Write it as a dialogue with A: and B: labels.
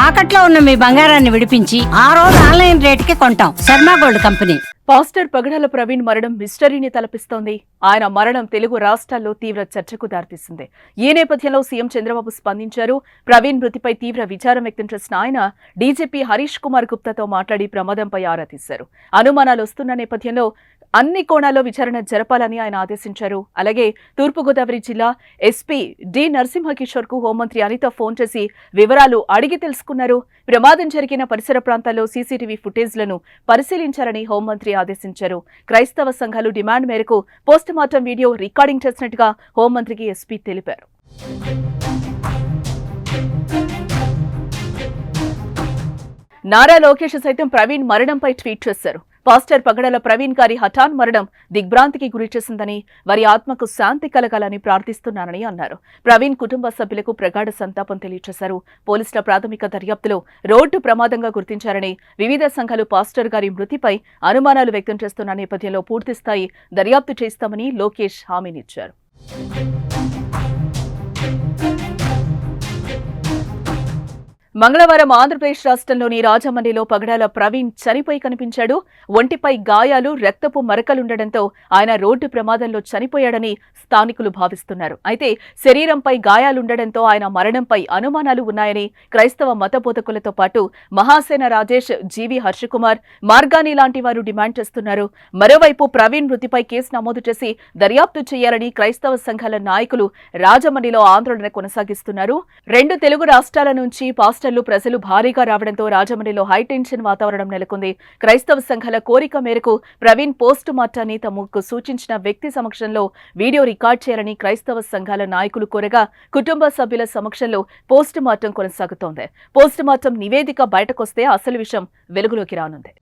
A: తాకట్లో ఉన్న మీ బంగారాన్ని విడిపించి ఆ రోజు ఆన్లైన్ రేటుకి కొంటాం. Sharma gold company.
B: పాస్టర్ పగడాల ప్రవీణ్ మరణం మిస్టరీని తలపిస్తోంది. ఆయన మరణం తెలుగు రాష్ట్రాల్లో తీవ్ర చర్చకు దారితీసింది. ఈ నేపథ్యంలో సీఎం చంద్రబాబు స్పందించారు. ప్రవీణ్ మృతిపై తీవ్ర విచారం వ్యక్తం చేసిన ఆయన డీజీపీ హరీష్ కుమార్ గుప్తాతో మాట్లాడి ప్రమాదంపై ఆరా తీశారు. అనుమానాలు వస్తున్న నేపథ్యంలో అన్ని కోణాల్లో విచారణ జరపాలని ఆయన ఆదేశించారు. అలాగే తూర్పుగోదావరి జిల్లా ఎస్పీ డి నరసింహకిషోర్ కు హోంమంత్రి అనిత ఫోన్ చేసి వివరాలు అడిగి తెలుసుకున్నారు. ప్రమాదం జరిగిన పరిసర ప్రాంతాల్లో సీసీటీవీ ఫుటేజ్లను పరిశీలించాలని హోంమంత్రి ఆదేశించారు. క్రైస్తవ సంఘాలు డిమాండ్ మేరకు పోస్టుమార్టం వీడియో రికార్డింగ్ చేసినట్టుగా హోంమంత్రికి ఎస్పీ తెలిపారు. నారా లోకేష్ సైతం ప్రవీణ్ మరణంపై ట్వీట్ చేశారు. పాస్టర్ పగడాల ప్రవీణ్ గారి హఠాన్ మరణం దిగ్భ్రాంతికి గురిచేసిందని, వారి ఆత్మకు శాంతి కలగాలని ప్రార్థిస్తున్నానని అన్నారు. ప్రవీణ్ కుటుంబ సభ్యులకు ప్రగాఢ సంతాపం తెలియజేశారు. పోలీసుల ప్రాథమిక దర్యాప్తులో రోడ్డు ప్రమాదంగా గుర్తించారని, వివిధ సంఘాలు పాస్టర్ గారి మృతిపై అనుమానాలు వ్యక్తం చేస్తున్న నేపథ్యంలో పూర్తిస్థాయి దర్యాప్తు చేస్తామని లోకేష్ హామీనిచ్చారు. మంగళవారం ఆంధ్రప్రదేశ్ రాష్ట్రంలోని రాజమండ్రిలో పగడాల ప్రవీణ్ చనిపోయి కనిపించాడు. ఒంటిపై గాయాలు, రక్తపు మరకలుండటంతో ఆయన రోడ్డు ప్రమాదంలో చనిపోయాడని స్థానికులు భావిస్తున్నారు. అయితే శరీరంపై గాయాలుండటంతో ఆయన మరణంపై అనుమానాలు ఉన్నాయని క్రైస్తవ మత బోధకులతో పాటు మహాసేన రాజేష్, జీవి హర్షకుమార్, మార్గాని లాంటి వారు డిమాండ్ చేస్తున్నారు. మరోవైపు ప్రవీణ్ మృతిపై కేసు నమోదు చేసి దర్యాప్తు చేయాలని క్రైస్తవ సంఘాల నాయకులు రాజమండ్రిలో ఆందోళన కొనసాగిస్తున్నారు. రెండు తెలుగు రాష్ట్రాల నుంచి ప్రజలు భారీగా రావడంతో రాజమండ్రిలో హైటెన్షన్ వాతావరణం నెలకొంది. క్రైస్తవ సంఘాల కోరిక మేరకు ప్రవీణ్ పోస్టు మార్టాన్ని తమకు సూచించిన వ్యక్తి సమక్షంలో వీడియో రికార్డ్ చేయాలని క్రైస్తవ సంఘాల నాయకులు కోరగా కుటుంబ సభ్యుల సమక్షంలో పోస్టు మార్టం కొనసాగుతోంది. పోస్టు మార్టం నివేదిక బయటకొస్తే అసలు విషయం వెలుగులోకి రానుంది.